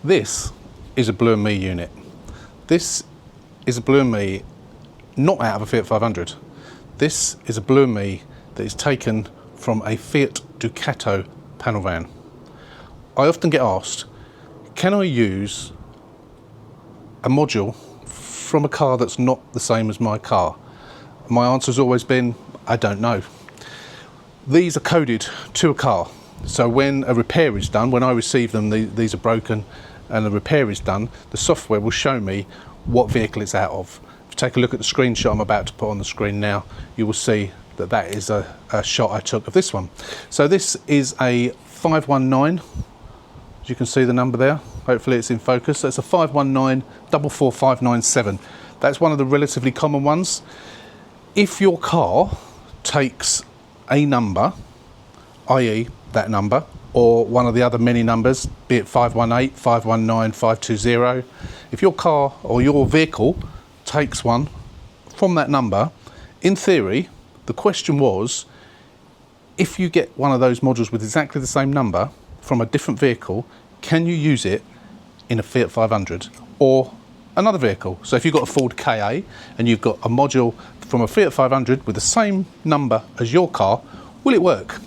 This is a Blue & Me unit. This is a Blue & Me not out of a Fiat 500. This is a Blue & Me that is taken from a Fiat Ducato panel van. I often get asked, can I use a module from a car that's not the same as my car? My answer has always been, I don't know. These are coded to a car. So when a repair is done, when I receive them, these are broken and the repair is done, the software will show me what vehicle it's out of. If you take a look at the screenshot I'm about to put on the screen now, you will see that that is a shot I took of this one. So this is a 519, as you can see the number there, hopefully it's in focus. So it's a 519-44597. That's one of the relatively common ones. If your car takes a number, i.e. that number, or one of the other many numbers, be it 518, 519, 520, if your car or your vehicle takes one from that number, in theory, the question was, if you get one of those modules with exactly the same number from a different vehicle, can you use it in a Fiat 500 or another vehicle? So if you've got a Ford KA and you've got a module from a Fiat 500 with the same number as your car, will it work?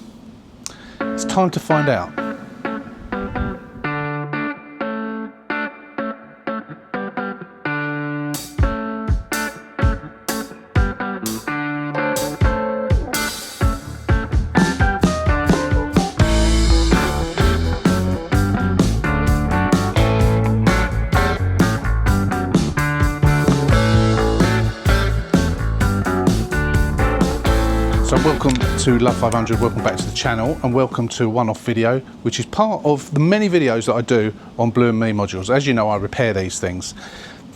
It's time to find out. So welcome to Love 500, welcome back to the channel, and welcome to a one-off video, which is part of the many videos that I do on Blue & Me modules. As you know, I repair these things.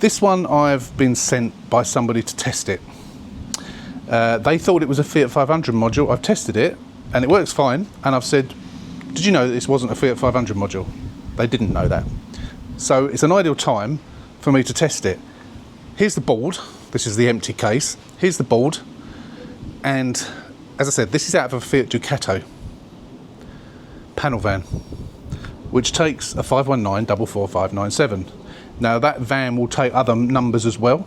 This one I've been sent by somebody to test it. They thought it was a Fiat 500 module. I've tested it and it works fine, and I've said, did you know that this wasn't a Fiat 500 module? They didn't know that. So it's an ideal time for me to test it. Here's the board. This is the empty case. Here's the board. And as I said, this is out of a Fiat Ducato panel van, which takes a 519-44597. Now that van will take other numbers as well,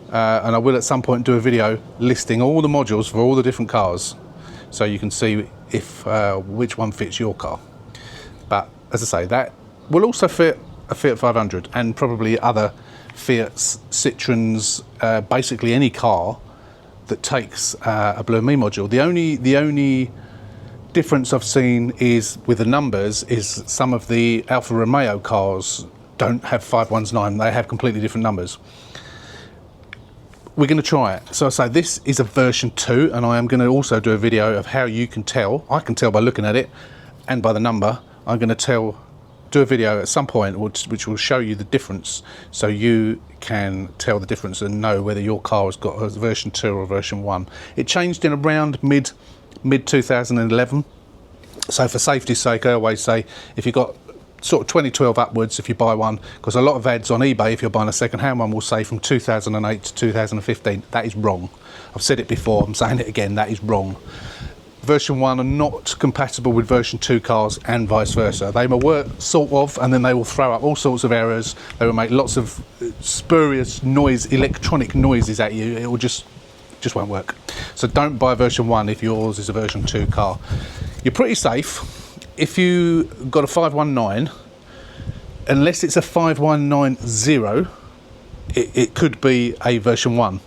and I will at some point do a video listing all the modules for all the different cars, so you can see if which one fits your car. But as I say, that will also fit a Fiat 500 and probably other Fiats, Citroens, basically any car that takes a Blue & Me module. The only difference I've seen is with the numbers is some of the Alfa Romeo cars don't have 519, they have completely different numbers. We're going to try it. So I say this is a version 2, and I am going to also do a video of how you can tell. I can tell by looking at it and by the number. I'm going to do a video at some point which will show you the difference, so you can tell the difference and know whether your car has got a version 2 or a version 1. It changed in around mid 2011, so for safety's sake I always say if you've got sort of 2012 upwards, if you buy one, because a lot of ads on eBay if you're buying a second-hand one will say from 2008 to 2015. That is wrong. I've said it before, I'm saying it again, that is wrong. Version 1 are not compatible with version 2 cars and vice versa. They will work sort of, and then they will throw up all sorts of errors. They will make lots of spurious noise, electronic noises at you. It will just won't work. So don't buy version 1 if yours is a version 2 car. You're pretty safe if you got a 519, unless it's a 519.0, it could be a version 1.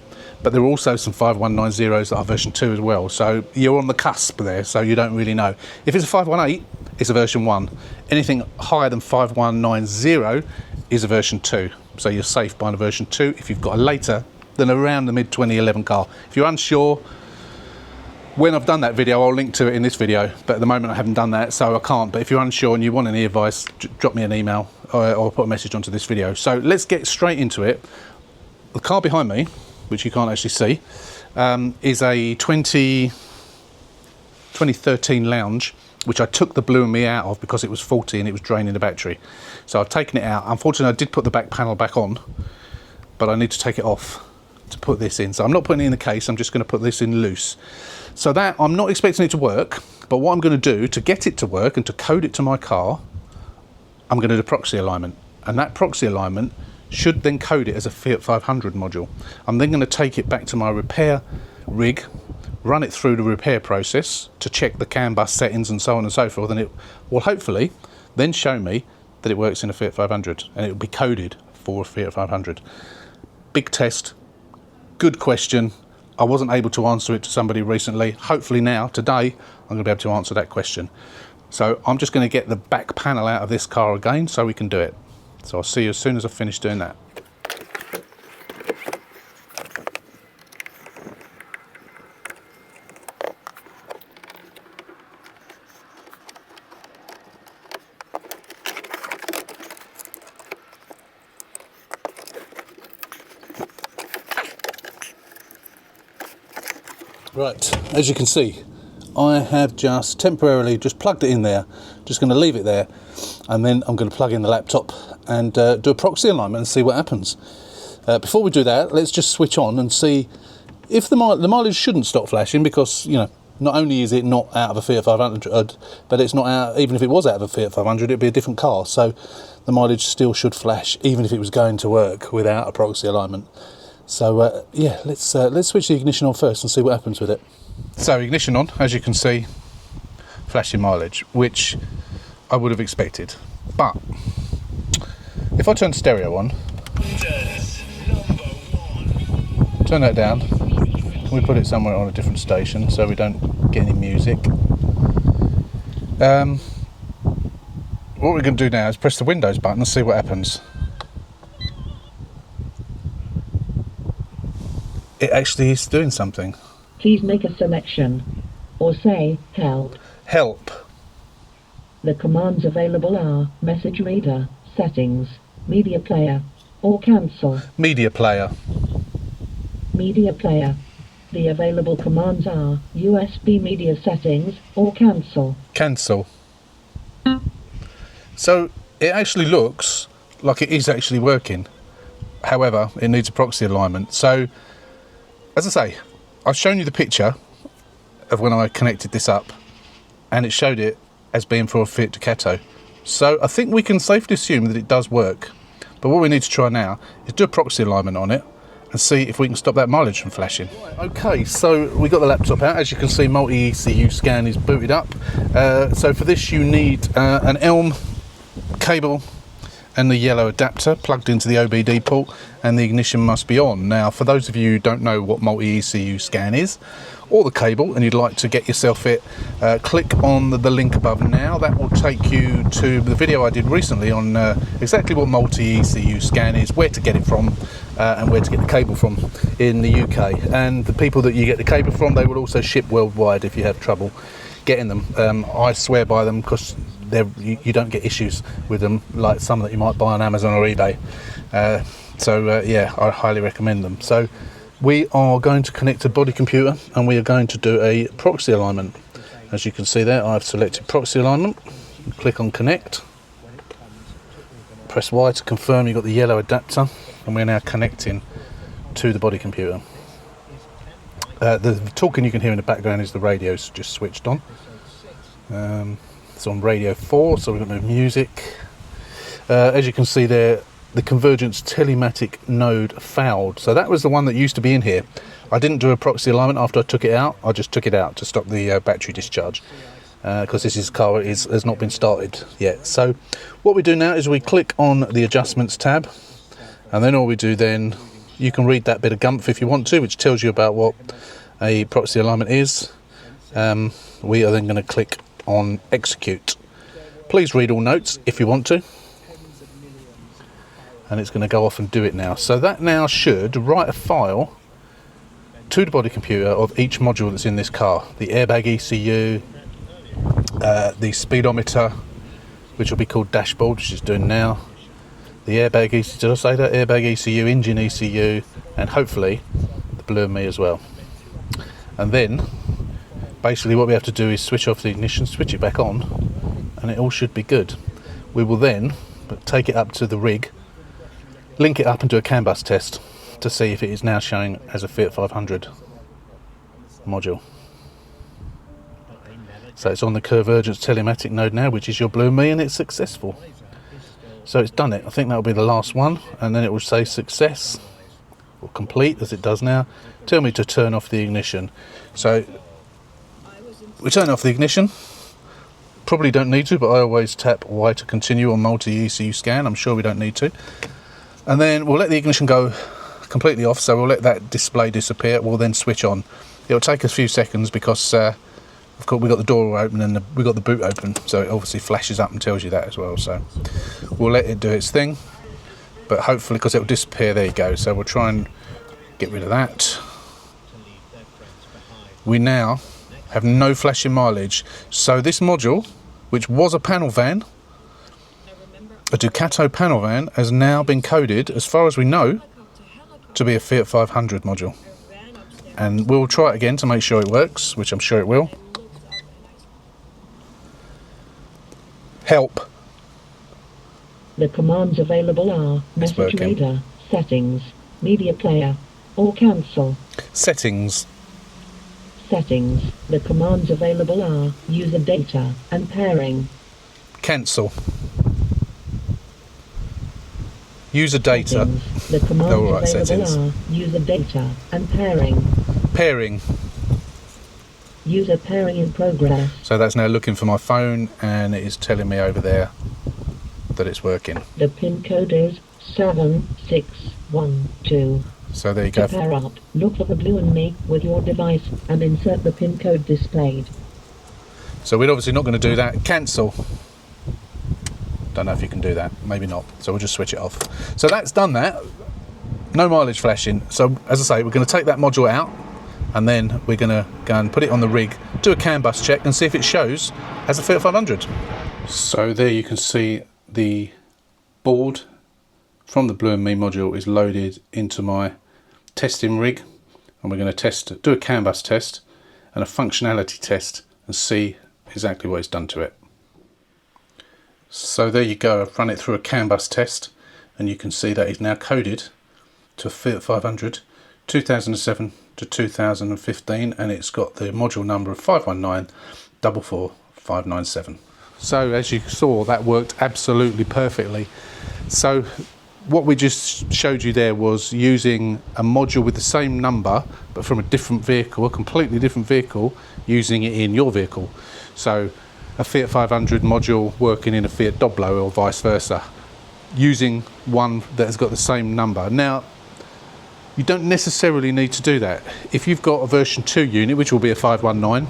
But there are also some 519.0s that are version 2 as well. So you're on the cusp there, so you don't really know. If it's a 518, it's a version 1. Anything higher than 5190 is a version 2. So you're safe buying a version 2 if you've got a later than around the mid 2011 car. If you're unsure, when I've done that video, I'll link to it in this video. But at the moment I haven't done that, so I can't. But if you're unsure and you want any advice, drop me an email or put a message onto this video. So let's get straight into it. The car behind me, which you can't actually see, is a 2013 Lounge, which I took the Blue & Me out of because it was faulty and it was draining the battery. So I've taken it out. Unfortunately, I did put the back panel back on, but I need to take it off to put this in. So I'm not putting it in the case, I'm just going to put this in loose. So that, I'm not expecting it to work, but what I'm going to do to get it to work and to code it to my car, I'm going to do proxy alignment, and that proxy alignment should then code it as a Fiat 500 module. I'm then going to take it back to my repair rig, run it through the repair process to check the CAN bus settings and so on and so forth, and it will hopefully then show me that it works in a Fiat 500, and it will be coded for a Fiat 500. Big test, good question. I wasn't able to answer it to somebody recently. Hopefully now, today, I'm going to be able to answer that question. So I'm just going to get the back panel out of this car again so we can do it. So I'll see you as soon as I've finished doing that. Right, as you can see, I have just temporarily just plugged it in there. Just going to leave it there, and then I'm going to plug in the laptop and do a proxy alignment and see what happens. Before we do that, let's just switch on and see if the mileage shouldn't stop flashing, because, you know, not only is it not out of a Fiat 500, but it's not out, even if it was out of a Fiat 500, it'd be a different car, so the mileage still should flash even if it was going to work without a proxy alignment. So yeah, let's switch the ignition on first and see what happens with it. So ignition on, as you can see, flashing mileage, which I would have expected. But if I turn stereo on, turn that down, we put it somewhere on a different station so we don't get any music. What we're going to do now is press the Windows button and see what happens. It actually is doing something. Please make a selection, or say, help. Help. The commands available are message reader, settings, media player, or cancel. Media player. Media player. The available commands are USB media settings, or cancel. Cancel. So it actually looks like it is actually working. However, it needs a proxy alignment. So, as I say, I've shown you the picture of when I connected this up, and it showed it as being for a Fiat Ducato. So I think we can safely assume that it does work. But what we need to try now is do a proxy alignment on it and see if we can stop that mileage from flashing. Okay, so we got the laptop out. As you can see, MultiECUScan is booted up. So for this you need an Elm cable and the yellow adapter plugged into the OBD port, and the ignition must be on. Now, for those of you who don't know what MultiECUScan is, or the cable, and you'd like to get yourself it, click on the link above now. That will take you to the video I did recently on exactly what MultiECUScan is, where to get it from, and where to get the cable from in the UK. And the people that you get the cable from, they will also ship worldwide if you have trouble getting them. I swear by them, because you don't get issues with them like some that you might buy on Amazon or eBay. Yeah, I highly recommend them. So we are going to connect a body computer, and we are going to do a proxy alignment. As you can see there, I've selected proxy alignment. Click on connect. Press Y to confirm you've got the yellow adapter, and we're now connecting to the body computer. The talking you can hear in the background is the radio's just switched on. It's on radio 4, so we've got no music. As you can see there, the convergence telematic node failed. So that was the one that used to be in here. I didn't do a proxy alignment after I took it out. I just took it out to stop the battery discharge, because this car has not been started yet. So what we do now is we click on the adjustments tab, and then all we do then, you can read that bit of gumph if you want to, which tells you about what a proxy alignment is. We are then going to click on execute. Please read all notes if you want to, and it's going to go off and do it now. So that now should write a file to the body computer of each module that's in this car. The airbag ECU, the speedometer, which will be called dashboard, which it's doing now, the airbag ECU, did I say that? Airbag ECU, engine ECU, and hopefully the Blue and Me as well. And then basically what we have to do is switch off the ignition, switch it back on, and it all should be good. We will then take it up to the rig, link it up and do a CAN bus test to see if it is now showing as a Fiat 500 module. So it's on the convergence telematic node now, which is your Blue Me, and it's successful. So it's done it. I think that'll be the last one, and then it will say success or complete, as it does now. Tell me to turn off the ignition. So we turn off the ignition. Probably don't need to, but I always tap Y to continue on MultiECUScan. I'm sure we don't need to. And then we'll let the ignition go completely off, so we'll let that display disappear. We'll then switch on. It'll take a few seconds because of course we've got the door open and we've got the boot open, so it obviously flashes up and tells you that as well. So we'll let it do its thing, but hopefully, because it'll disappear, there you go. So we'll try and get rid of that. We now have no flashing mileage. So this module, which was a panel van, a Ducato panel van, has now been coded, as far as we know, to be a Fiat 500 module. And we'll try it again to make sure it works, which I'm sure it will. Help. The commands available are It's message working. reader, settings, media player, or cancel. Settings. Settings. The commands available are user data and pairing. Cancel. User data. Settings. The commands Oh, right, available settings. are user data and pairing. Pairing. User pairing in progress. So that's now looking for my phone, and it is telling me over there that it's working. The pin code is 7612. So there you To go. pair up, look for the blue and me with your device and insert the pin code displayed. So we're obviously not going to do that. Cancel. Don't know if you can do that. Maybe not. So we'll just switch it off. So that's done that. No mileage flashing. So as I say, we're going to take that module out, and then we're going to go and put it on the rig, do a CAN bus check, and see if it shows as a Fiat 500. So there you can see the board from the Blue and Me module is loaded into my testing rig, and we're going to do a CAN bus test and a functionality test and see exactly what it's done to it. So there you go. I've run it through a CAN bus test, and you can see that it's now coded to a Fiat 500 2007 to 2015, and it's got the module number of 51944597. So as you saw, that worked absolutely perfectly. So what we just showed you there was using a module with the same number but from a different vehicle, a completely different vehicle, using it in your vehicle. So a Fiat 500 module working in a Fiat Doblo or vice versa, using one that has got the same number. Now, you don't necessarily need to do that. If you've got a version 2 unit, which will be a 519,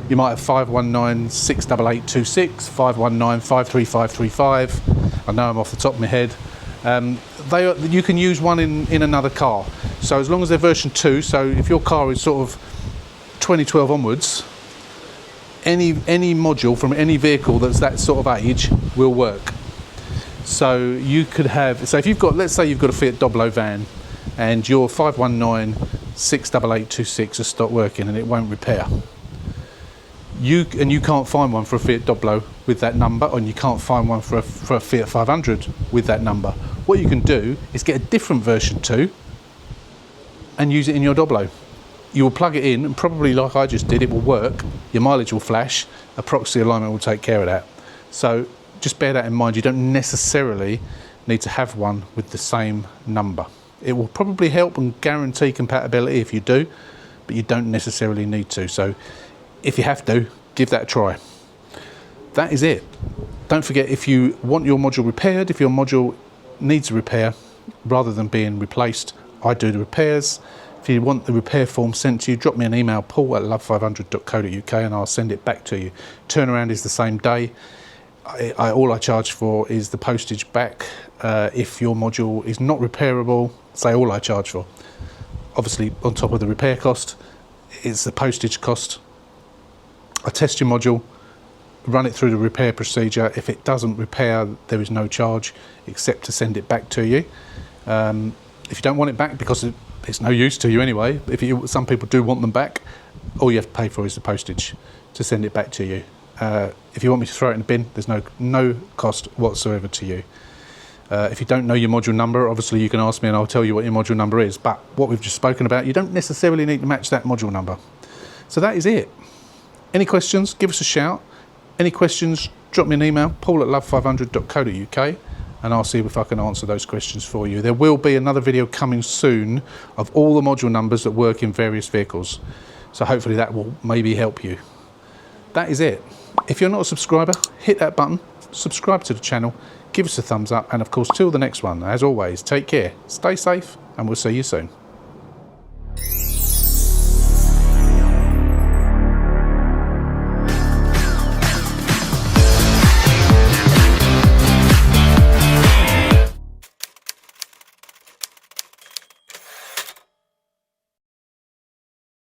you might have 519-68826, 519-53535. I know I'm off the top of my head. You can use one in another car. So as long as they're version 2, so if your car is sort of 2012 onwards, any module from any vehicle that's that sort of age will work. So you could have, so if you've got, let's say you've got a Fiat Doblo van, and your 519-68826 has stopped working and it won't repair. You can't find one for a Fiat Doblo with that number, and you can't find one for a Fiat 500 with that number. What you can do is get a different version 2 and use it in your Doblo. You will plug it in, and probably like I just did, it will work. Your mileage will flash. A proxy alignment will take care of that. So just bear that in mind. You don't necessarily need to have one with the same number. It will probably help and guarantee compatibility if you do, but you don't necessarily need to. So if you have to, give that a try. That is it. Don't forget, if you want your module repaired, if your module needs a repair, rather than being replaced, I do the repairs. If you want the repair form sent to you, drop me an email, paul@love500.co.uk, and I'll send it back to you. Turnaround is the same day. All I charge for is the postage back. If your module is not repairable, say all I charge for. Obviously, on top of the repair cost, it's the postage cost. I test your module, run it through the repair procedure. If it doesn't repair, there is no charge except to send it back to you. If you don't want it back, because it's no use to you anyway, some people do want them back, all you have to pay for is the postage to send it back to you. If you want me to throw it in the bin, there's no cost whatsoever to you. If you don't know your module number, obviously you can ask me and I'll tell you what your module number is, but what we've just spoken about, you don't necessarily need to match that module number. So that is it. Any questions, give us a shout. Any questions, drop me an email, paul@love500.co.uk, and I'll see if I can answer those questions for you. There will be another video coming soon of all the module numbers that work in various vehicles. So hopefully that will maybe help you. That is it. If you're not a subscriber, hit that button, subscribe to the channel, give us a thumbs up, and of course till the next one, as always, take care, stay safe, and we'll see you soon.